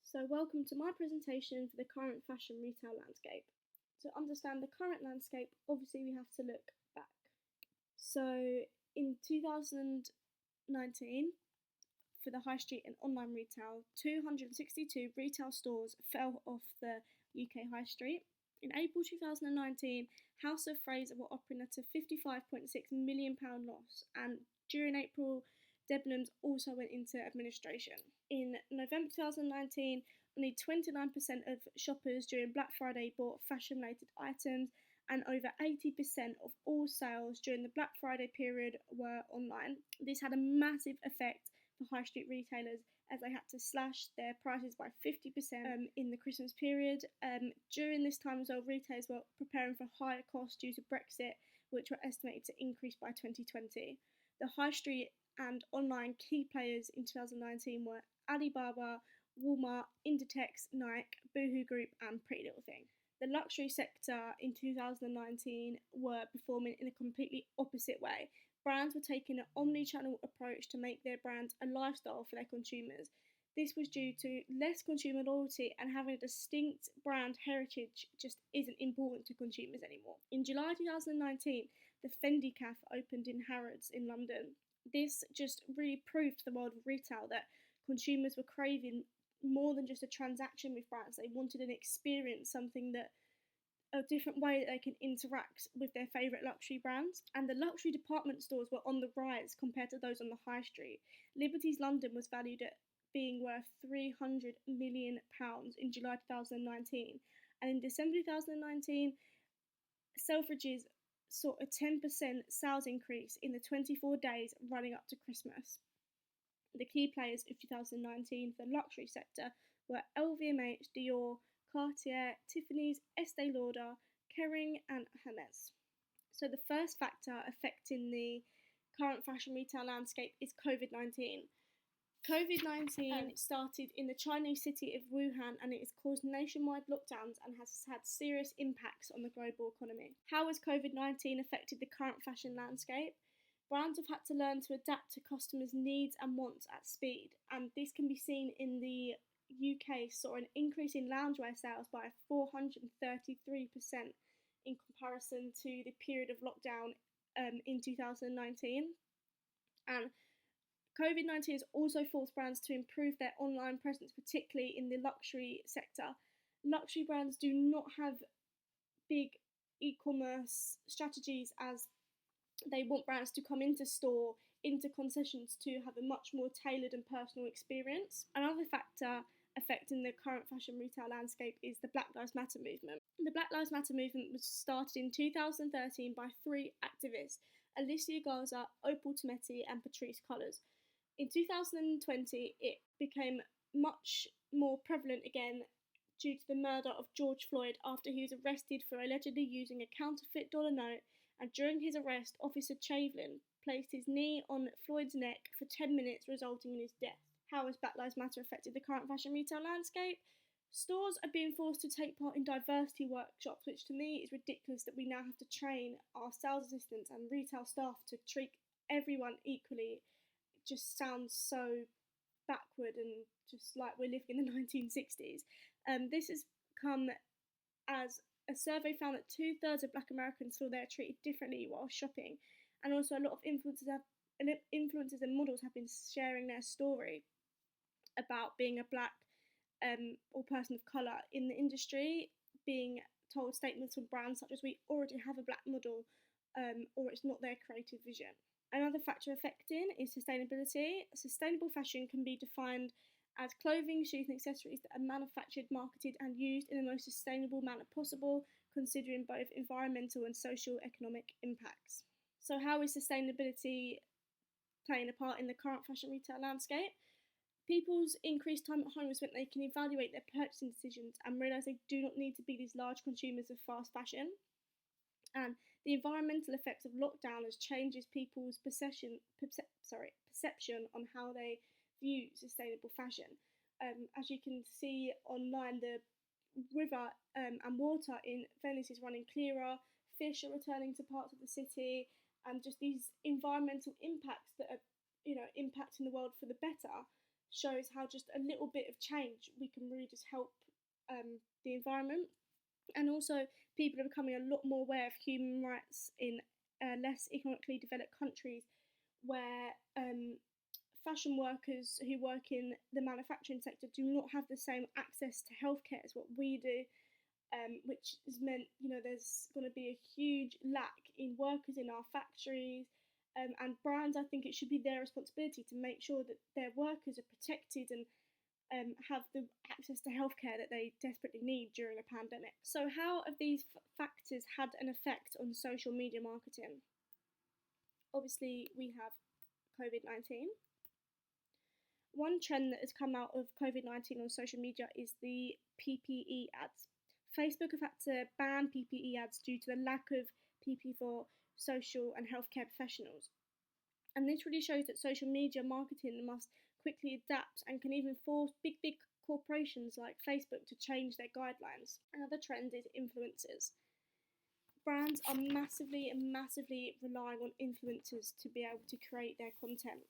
So, welcome to my presentation for the current fashion retail landscape. To understand the current landscape, obviously, we have to look back. So, in 2019, for the high street and online retail, 262 retail stores fell off the UK high street. In April 2019, House of Fraser were operating at a £55.6 million loss, and during April, Debenhams also went into administration. In November 2019, only 29% of shoppers during Black Friday bought fashion related items, and over 80% of all sales during the Black Friday period were online. This had a massive effect for high street retailers as they had to slash their prices by 50% in the Christmas period. During this time as well, retailers were preparing for higher costs due to Brexit, which were estimated to increase by 2020. The high street and online key players in 2019 were Alibaba, Walmart, Inditex, Nike, Boohoo Group and Pretty Little Thing. The luxury sector in 2019 were performing in a completely opposite way. Brands were taking an omni-channel approach to make their brands a lifestyle for their consumers. This was due to less consumer loyalty, and having a distinct brand heritage just isn't important to consumers anymore. In July 2019, the Fendi Cafe opened in Harrods in London. This just really proved to the world of retail that consumers were craving more than just a transaction with brands. They wanted an experience, something that a different way that they can interact with their favourite luxury brands. And the luxury department stores were on the rise compared to those on the high street. Liberty's London was valued at being worth £300 million in July 2019. And in December 2019, Selfridges saw a 10% sales increase in the 24 days running up to Christmas. The key players of 2019 for the luxury sector were LVMH, Dior, Cartier, Tiffany's, Estee Lauder, Kering and Hermes. So the first factor affecting the current fashion retail landscape is COVID-19. COVID-19 started in the Chinese city of Wuhan, and it has caused nationwide lockdowns and has had serious impacts on the global economy. How has COVID-19 affected the current fashion landscape? Brands have had to learn to adapt to customers' needs and wants at speed, and this can be seen in the UK saw an increase in loungewear sales by 433% in comparison to the period of lockdown in 2019. And COVID-19 has also forced brands to improve their online presence, particularly in the luxury sector. Luxury brands do not have big e-commerce strategies, as they want brands to come into store, into concessions, to have a much more tailored and personal experience. Another factor affecting the current fashion retail landscape is the Black Lives Matter movement. The Black Lives Matter movement was started in 2013 by three activists, Alicia Garza, Opal Tometi and Patrisse Cullors. In 2020, it became much more prevalent again due to the murder of George Floyd after he was arrested for allegedly using a counterfeit dollar note, and during his arrest, Officer Chauvin placed his knee on Floyd's neck for 10 minutes, resulting in his death. How has Black Lives Matter affected the current fashion retail landscape? Stores are being forced to take part in diversity workshops, which to me is ridiculous that we now have to train our sales assistants and retail staff to treat everyone equally. It just sounds so backward and just like we're living in the 1960s. This has come as a survey found that 2/3 of Black Americans feel they are treated differently while shopping, and also a lot of influencers and models have been sharing their story about being a black or person of colour in the industry, being told statements from brands such as "we already have a black model" or "it's not their creative vision." Another factor affecting is sustainability. Sustainable fashion can be defined as clothing, shoes and accessories that are manufactured, marketed and used in the most sustainable manner possible, considering both environmental and social economic impacts. So how is sustainability playing a part in the current fashion retail landscape? People's increased time at home has meant they can evaluate their purchasing decisions and realise they do not need to be these large consumers of fast fashion. And the environmental effects of lockdown has changed people's perception on how they view sustainable fashion. As you can see online, the river and water in Venice is running clearer, fish are returning to parts of the city, and just these environmental impacts that are impacting the world for the better. shows how just a little bit of change we can really just help the environment. And also, people are becoming a lot more aware of human rights in less economically developed countries where fashion workers who work in the manufacturing sector do not have the same access to healthcare as what we do, which has meant, there's going to be a huge lack in workers in our factories. And brands, I think it should be their responsibility to make sure that their workers are protected and have the access to healthcare that they desperately need during a pandemic. So, how have these factors had an effect on social media marketing? Obviously, we have COVID-19. One trend that has come out of COVID-19 on social media is the PPE ads. Facebook have had to ban PPE ads due to the lack of PPE for social and healthcare professionals. And this really shows that social media marketing must quickly adapt and can even force big corporations like Facebook to change their guidelines. Another trend is influencers. Brands are massively relying on influencers to be able to create their content.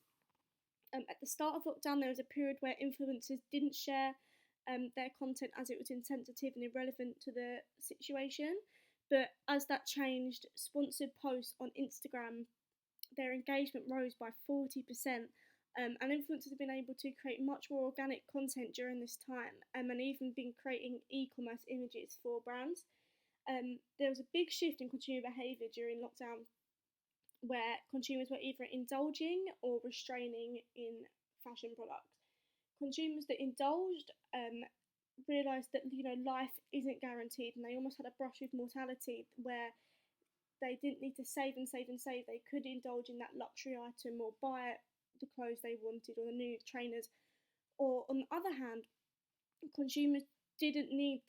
At the start of lockdown, there was a period where influencers didn't share their content as it was insensitive and irrelevant to the situation. But as that changed, sponsored posts on Instagram, their engagement rose by 40%. And influencers have been able to create much more organic content during this time, and even been creating e-commerce images for brands. There was a big shift in consumer behaviour during lockdown, where consumers were either indulging or restraining in fashion products. Consumers that indulged realised that life isn't guaranteed, and they almost had a brush with mortality, where they didn't need to save and save and save. They could indulge in that luxury item or buy the clothes they wanted or the new trainers. Or on the other hand, consumers didn't need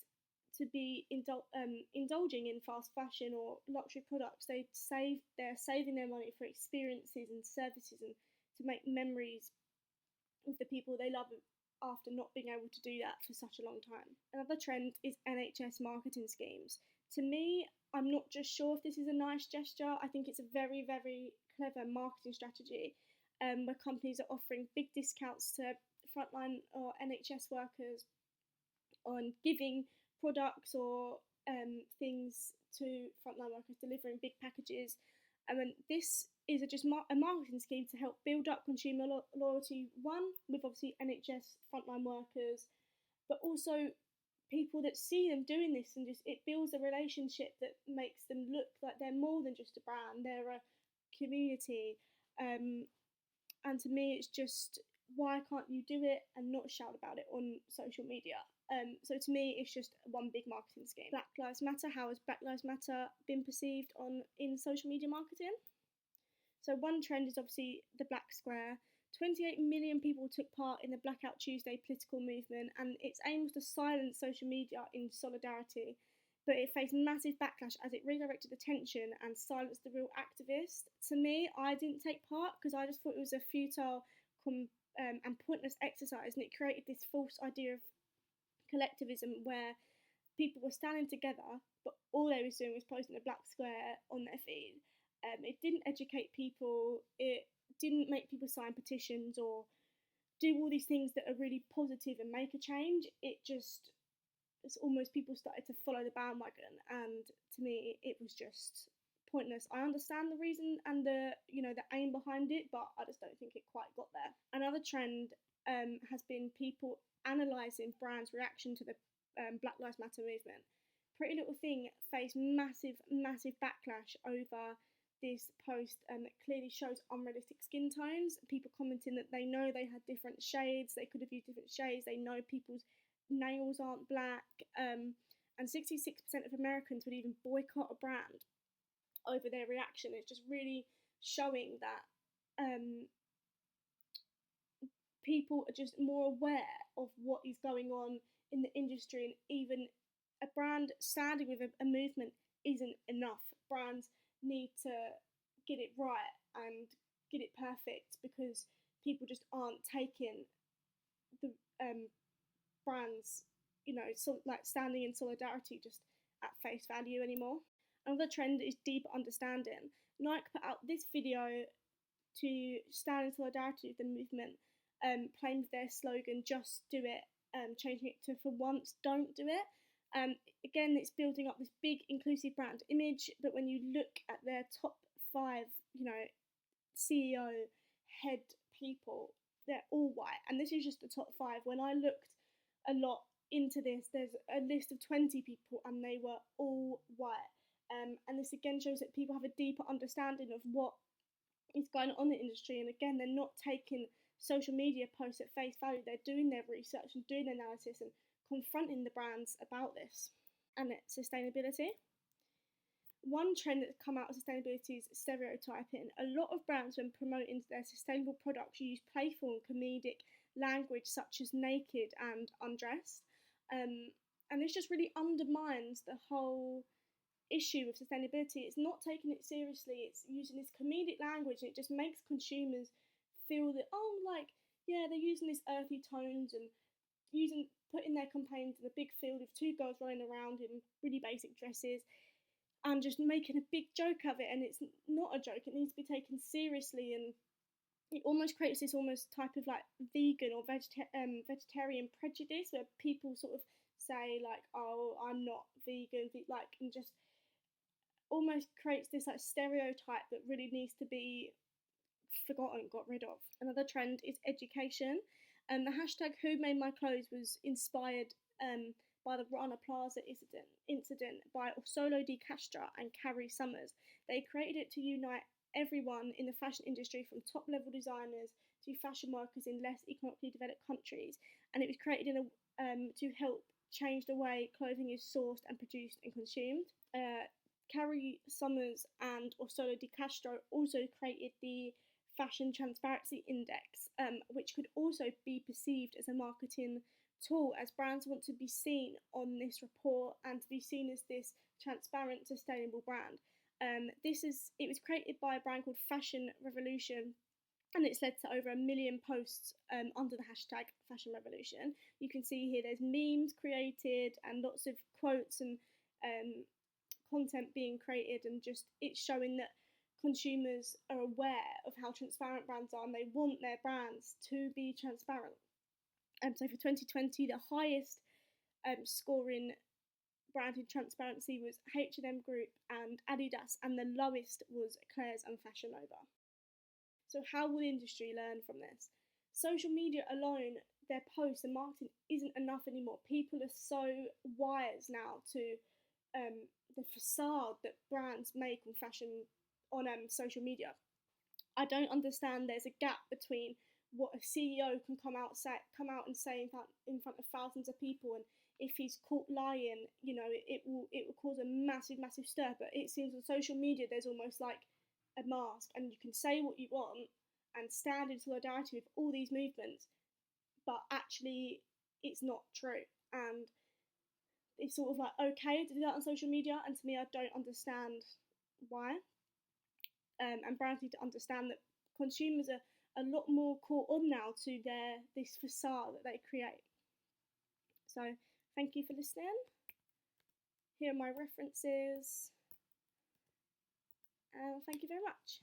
to be indulging in fast fashion or luxury products. They're saving their money for experiences and services and to make memories with the people they love after not being able to do that for such a long time. Another trend is NHS marketing schemes. To me, I'm not just sure if this is a nice gesture. I think it's a very clever marketing strategy where companies are offering big discounts to frontline or NHS workers on giving products or things to frontline workers, delivering big packages. And this is just a marketing scheme to help build up consumer loyalty, one, with obviously NHS frontline workers, but also people that see them doing this, and just it builds a relationship that makes them look like they're more than just a brand, they're a community. And to me, it's just, why can't you do it and not shout about it on social media? So to me, it's just one big marketing scheme. Black Lives Matter. How has Black Lives Matter been perceived in social media marketing? So one trend is obviously the Black Square. 28 million people took part in the Blackout Tuesday political movement, and its aim was to silence social media in solidarity. But it faced massive backlash as it redirected attention and silenced the real activists. To me, I didn't take part because I just thought it was a futile and pointless exercise, and it created this false idea of collectivism where people were standing together, but all they were doing was posting a black square on their feed. It didn't educate people, it didn't make people sign petitions or do all these things that are really positive and make a change. It's almost people started to follow the bandwagon, and to me it was just pointless. I understand the reason and the aim behind it, but I just don't think it quite got there. Another trend has been people analysing brands' reaction to the Black Lives Matter movement. Pretty Little Thing faced massive backlash over this post that clearly shows unrealistic skin tones. People commenting that they know they had different shades, they could have used different shades, they know people's nails aren't black, and 66% of Americans would even boycott a brand over their reaction. It's just really showing that people are just more aware of what is going on in the industry, and even a brand standing with a movement isn't enough. Brands need to get it right and get it perfect, because people just aren't taking the brands, like standing in solidarity just at face value anymore. Another trend is deeper understanding. Nike put out this video to stand in solidarity with the movement, claimed their slogan "Just Do It," changing it to "For once, don't do it." Again, it's building up this big inclusive brand image, but when you look at their top 5, CEO head people, they're all white, and this is just the top 5. When I looked a lot into this, there's a list of 20 people, and they were all white. And this again shows that people have a deeper understanding of what is going on in the industry, and again, they're not taking social media posts at face value. They're doing their research and doing analysis and confronting the brands about this. And it's sustainability. One trend that's come out of sustainability is stereotyping. A lot of brands, when promoting their sustainable products, use playful and comedic language such as naked and undressed. And this just really undermines the whole issue with sustainability. It's not taking it seriously, it's using this comedic language, and it just makes consumers feel that, oh, like, yeah, they're using these earthy tones and putting their campaigns in a big field of 2 girls running around in really basic dresses and just making a big joke of it. And it's not a joke, it needs to be taken seriously, and it almost creates this almost type of like vegan or vegetarian prejudice, where people sort of say like, oh, I'm not vegan, like, and just almost creates this like stereotype that really needs to be forgotten, got rid of. Another trend is education. The hashtag Who Made My Clothes was inspired by the Rana Plaza incident by Solo Di Castro and Carrie Summers. They created it to unite everyone in the fashion industry, from top level designers to fashion workers in less economically developed countries, and it was created to help change the way clothing is sourced and produced and consumed. Carrie Summers and Orsola Di Castro also created the Fashion Transparency Index, which could also be perceived as a marketing tool, as brands want to be seen on this report and to be seen as this transparent, sustainable brand. It was created by a brand called Fashion Revolution, and it's led to over 1 million posts under the hashtag Fashion Revolution. You can see here there's memes created and lots of quotes and content being created, and just it's showing that consumers are aware of how transparent brands are, and they want their brands to be transparent. So for 2020, the highest scoring brand in transparency was H&M Group and Adidas, and the lowest was Claire's and Fashion Nova. So how will the industry learn from this? Social media alone, their posts and marketing isn't enough anymore. People are so wise now to the facade that brands make on fashion on social media. I don't understand. There's a gap between what a CEO can come out and say in front of thousands of people, and if he's caught lying, it will cause a massive stir. But it seems on social media there's almost like a mask, and you can say what you want and stand in solidarity with all these movements, but actually it's not true. And it's sort of like okay to do that on social media, and to me, I don't understand why. And brands need to understand that consumers are a lot more caught on now to this facade that they create. So thank you for listening. Here are my references, and thank you very much.